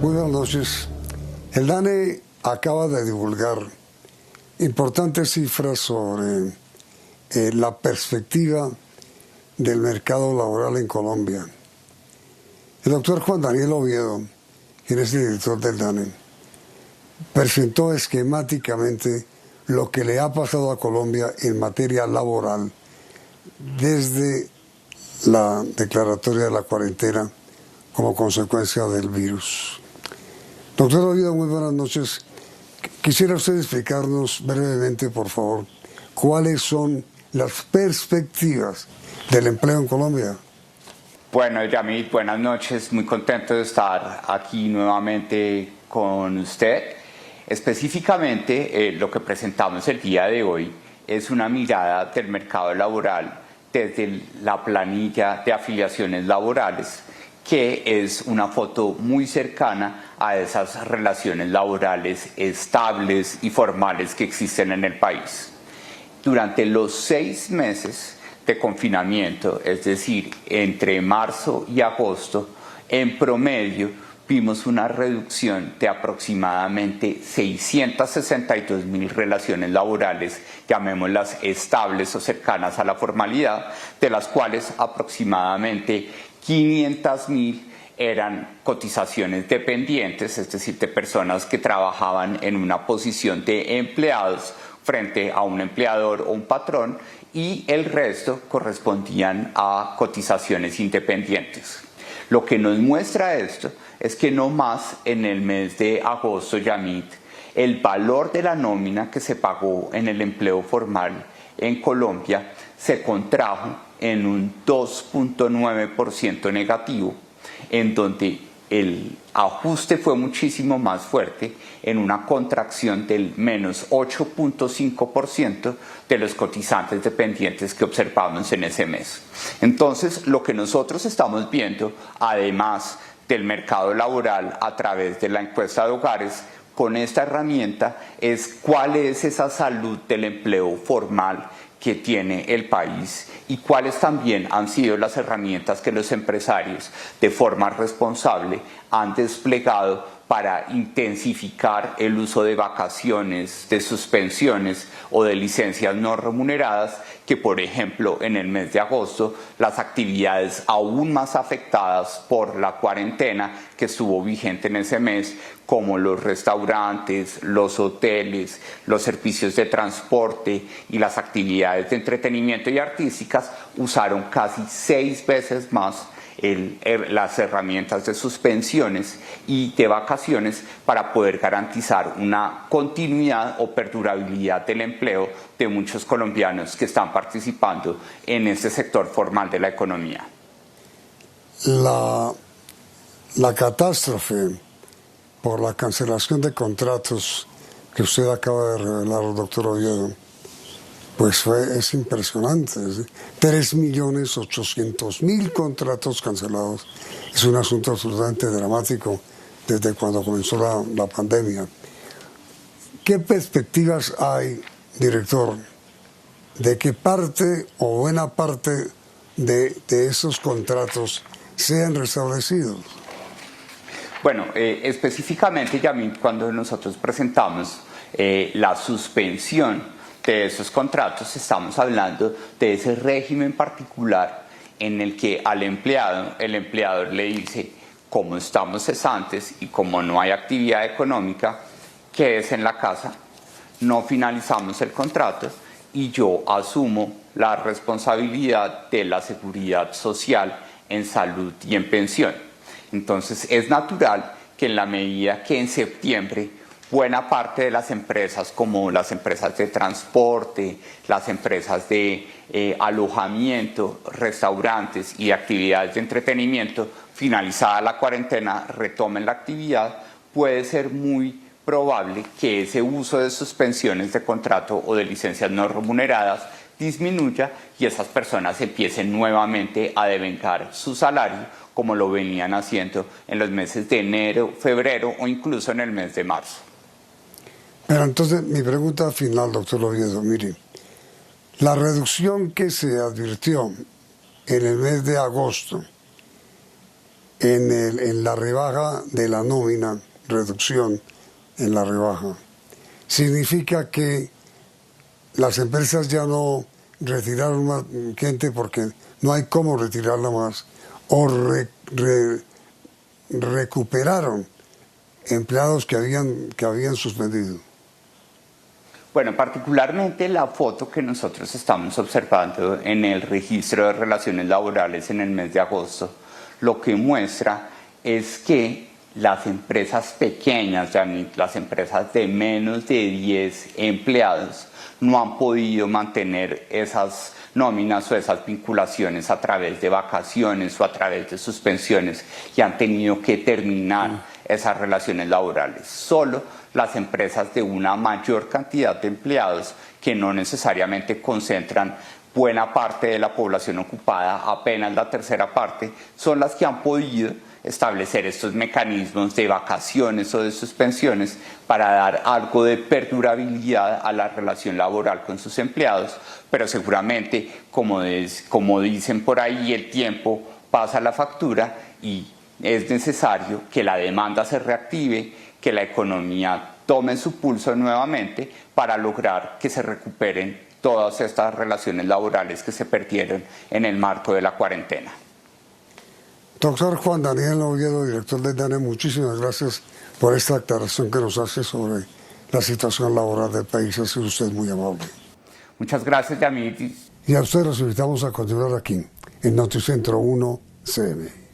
Muy buenas noches. El DANE acaba de divulgar importantes cifras sobre la perspectiva del mercado laboral en Colombia. El doctor Juan Daniel Oviedo, quien es el director del DANE, presentó esquemáticamente lo que le ha pasado a Colombia en materia laboral desde la declaratoria de la cuarentena como consecuencia del virus. Doctor Oviedo, muy buenas noches. Quisiera usted explicarnos brevemente, por favor, cuáles son las perspectivas del empleo en Colombia. Bueno, Yamit, buenas noches. Muy contento de estar aquí nuevamente con usted. Específicamente, lo que presentamos el día de hoy es una mirada del mercado laboral desde la planilla de afiliaciones laborales, que es una foto muy cercana a esas relaciones laborales estables y formales que existen en el país. Durante los 6 meses de confinamiento, es decir, entre marzo y agosto, en promedio vimos una reducción de aproximadamente 662.000 relaciones laborales, llamémoslas estables o cercanas a la formalidad, de las cuales aproximadamente 500.000 eran cotizaciones dependientes, es decir, de personas que trabajaban en una posición de empleados frente a un empleador o un patrón, y el resto correspondían a cotizaciones independientes. Lo que nos muestra esto es que no más en el mes de agosto, Yamit, el valor de la nómina que se pagó en el empleo formal en Colombia se contrajo en un 2.9% negativo, en donde el ajuste fue muchísimo más fuerte, en una contracción del menos 8.5% de los cotizantes dependientes que observamos en ese mes. Entonces, lo que nosotros estamos viendo, además del mercado laboral a través de la encuesta de hogares, con esta herramienta, es cuál es esa salud del empleo formal que tiene el país y cuáles también han sido las herramientas que los empresarios de forma responsable han desplegado para intensificar el uso de vacaciones, de suspensiones o de licencias no remuneradas, que por ejemplo en el mes de agosto las actividades aún más afectadas por la cuarentena que estuvo vigente en ese mes, como los restaurantes, los hoteles, los servicios de transporte y las actividades de entretenimiento y artísticas, usaron casi 6 veces más las herramientas de suspensiones y de vacaciones para poder garantizar una continuidad o perdurabilidad del empleo de muchos colombianos que están participando en este sector formal de la economía. La catástrofe por la cancelación de contratos que usted acaba de revelar, doctor Oviedo, pues es impresionante. 3.800.000 contratos cancelados. Es un asunto absolutamente dramático desde cuando comenzó la pandemia. ¿Qué perspectivas hay, director, de que parte o buena parte de esos contratos sean restablecidos? Bueno, específicamente, Yamil, cuando nosotros presentamos la suspensión de esos contratos, estamos hablando de ese régimen particular en el que al empleado, el empleador le dice: como estamos cesantes y como no hay actividad económica, quédese en la casa, no finalizamos el contrato y yo asumo la responsabilidad de la seguridad social en salud y en pensión. Entonces es natural que en la medida que en septiembre buena parte de las empresas, como las empresas de transporte, las empresas de alojamiento, restaurantes y actividades de entretenimiento, finalizada la cuarentena, retomen la actividad, puede ser muy probable que ese uso de suspensiones de contrato o de licencias no remuneradas disminuya y esas personas empiecen nuevamente a devengar su salario, como lo venían haciendo en los meses de enero, febrero o incluso en el mes de marzo. Pero entonces mi pregunta final, doctor Oviedo, mire, la reducción que se advirtió en el mes de agosto en la rebaja de la nómina, reducción en la rebaja, significa que las empresas ya no retiraron más gente porque no hay cómo retirarla más, o recuperaron empleados que habían suspendido. Bueno, particularmente la foto que nosotros estamos observando en el registro de relaciones laborales en el mes de agosto, lo que muestra es que las empresas pequeñas, las empresas de menos de 10 empleados, no han podido mantener esas nóminas o esas vinculaciones a través de vacaciones o a través de suspensiones y han tenido que terminar esas relaciones laborales. Solo las empresas de una mayor cantidad de empleados que no necesariamente concentran buena parte de la población ocupada, apenas la tercera parte, son las que han podido establecer estos mecanismos de vacaciones o de suspensiones para dar algo de perdurabilidad a la relación laboral con sus empleados, pero seguramente, como dicen por ahí, el tiempo pasa la factura y es necesario que la demanda se reactive, que la economía tome su pulso nuevamente para lograr que se recuperen todas estas relaciones laborales que se perdieron en el marco de la cuarentena. Doctor Juan Daniel Oviedo, director de DANE, muchísimas gracias por esta aclaración que nos hace sobre la situación laboral del país. Ha sido usted muy amable. Muchas gracias, Yamit. Y a ustedes los invitamos a continuar aquí, en Noticentro 1 CM.